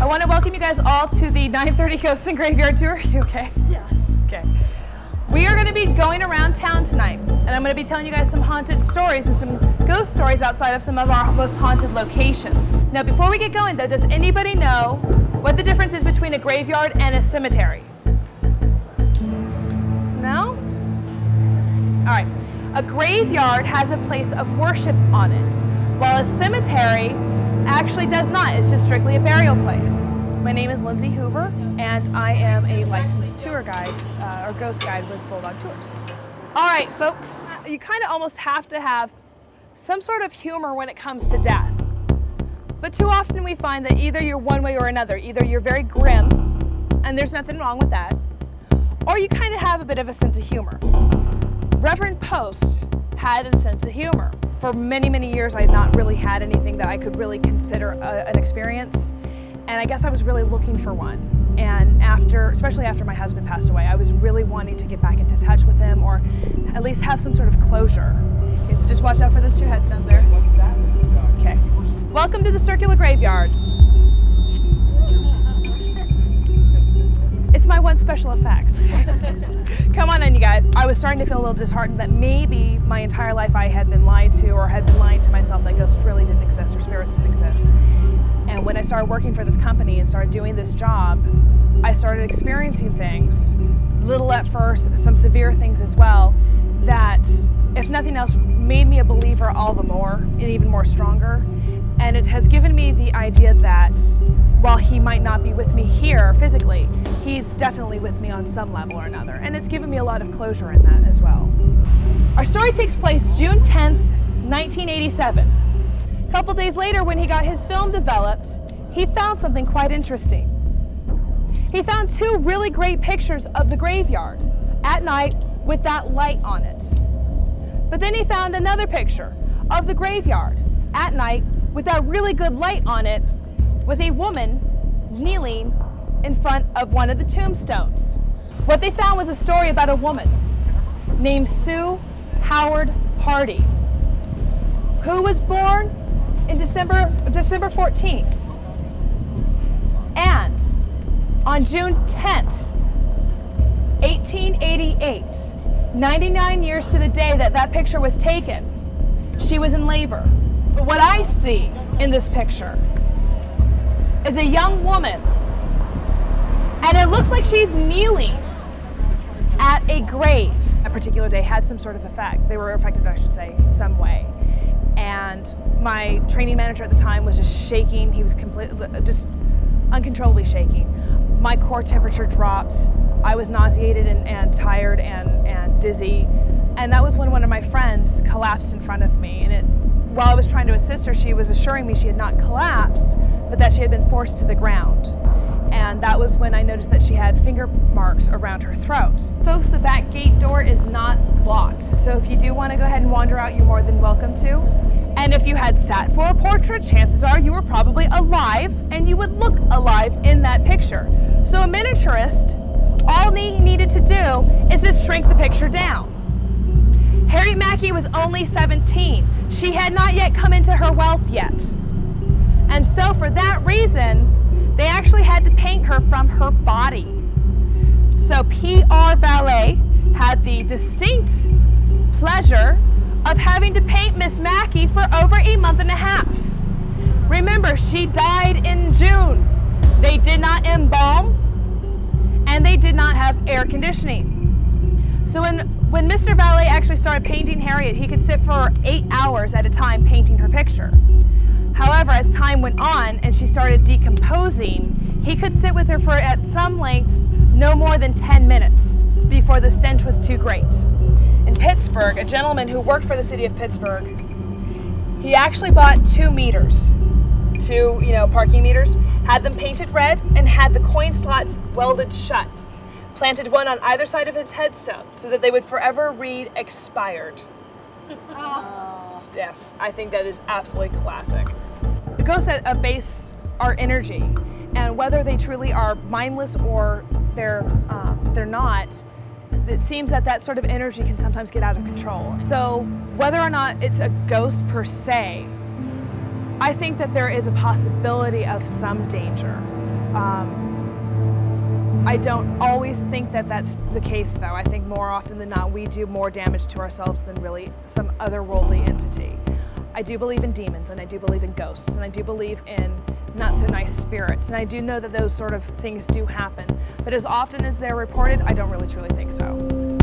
want to welcome you guys all to the 9:30 Ghost Graveyard Tour. You okay? Yeah. Okay. We are going to be going around town tonight, and I'm going to be telling you guys some haunted stories and some ghost stories outside of some of our most haunted locations. Now, before we get going, though, does anybody know what the difference is between a graveyard and a cemetery? No? All right. A graveyard has a place of worship on it, while a cemetery actually does not. It's just strictly a burial place. My name is Lindsay Hoover, and I am a licensed tour guide, or ghost guide with Bulldog Tours. All right, folks, you kind of almost have to have some sort of humor when it comes to death. But too often we find that either you're one way or another. Either you're very grim, and there's nothing wrong with that, or you kind of have a bit of a sense of humor. Reverend Post had a sense of humor. For many, many years, I had not really had anything that I could really consider an experience. And I guess I was really looking for one. And especially after my husband passed away, I was really wanting to get back into touch with him, or at least have some sort of closure. Okay, so just watch out for those two headstones there. Okay. Welcome to the circular graveyard. It's my one special effects. Come on in, you guys. I was starting to feel a little disheartened that maybe my entire life I had been lied to, or had been lying to myself that ghosts really didn't exist or spirits didn't exist. And when I started working for this company and started doing this job, I started experiencing things, little at first, some severe things as well, that, if nothing else, made me a believer all the more, and even more stronger. And it has given me the idea that while he might not be with me here physically, he's definitely with me on some level or another. And it's given me a lot of closure in that as well. Our story takes place June 10th, 1987. A couple days later, when he got his film developed, he found something quite interesting. He found two really great pictures of the graveyard at night with that light on it. But then he found another picture of the graveyard at night with that really good light on it, with a woman kneeling in front of one of the tombstones. What they found was a story about a woman named Sue Howard Hardy, who was born in December 14th. And on June 10th, 1888, 99 years to the day that that picture was taken, she was in labor. But what I see in this picture is a young woman, and it looks like she's kneeling at a grave. That particular day had some sort of effect. They were affected, I should say, some way. And my training manager at the time was just shaking. He was just uncontrollably shaking. My core temperature dropped. I was nauseated and tired and dizzy. And that was when one of my friends collapsed in front of me. And while I was trying to assist her, she was assuring me she had not collapsed, but that she had been forced to the ground. And that was when I noticed that she had finger marks around her throat. Folks, the back gate door is not locked, so if you do want to go ahead and wander out, you're more than welcome to. And if you had sat for a portrait, chances are you were probably alive, and you would look alive in that picture. So a miniaturist, all he needed to do is just shrink the picture down. Harriet Mackey was only 17. She had not yet come into her wealth yet. And so for that reason, they actually had to paint her from her body. So PR Valet had the distinct pleasure of having to paint Miss Mackey for over a month and a half. Remember, she died in June. They did not embalm, and they did not have air conditioning. So when Mr. Valet actually started painting Harriet, he could sit for 8 hours at a time painting her picture. However, as time went on and she started decomposing, he could sit with her for, at some lengths, no more than 10 minutes before the stench was too great. In Pittsburgh, a gentleman who worked for the city of Pittsburgh, he actually bought 2 meters, parking meters, had them painted red, and had the coin slots welded shut, planted one on either side of his headstone so that they would forever read expired. Yes, I think that is absolutely classic. The ghosts at base are energy, and whether they truly are mindless or they're not, it seems that that sort of energy can sometimes get out of control. So whether or not it's a ghost per se, I think that there is a possibility of some danger. I don't always think that that's the case, though. I think more often than not, we do more damage to ourselves than really some otherworldly entity. I do believe in demons, and I do believe in ghosts, and I do believe in not so nice spirits, and I do know that those sort of things do happen. But as often as they're reported, I don't really truly think so.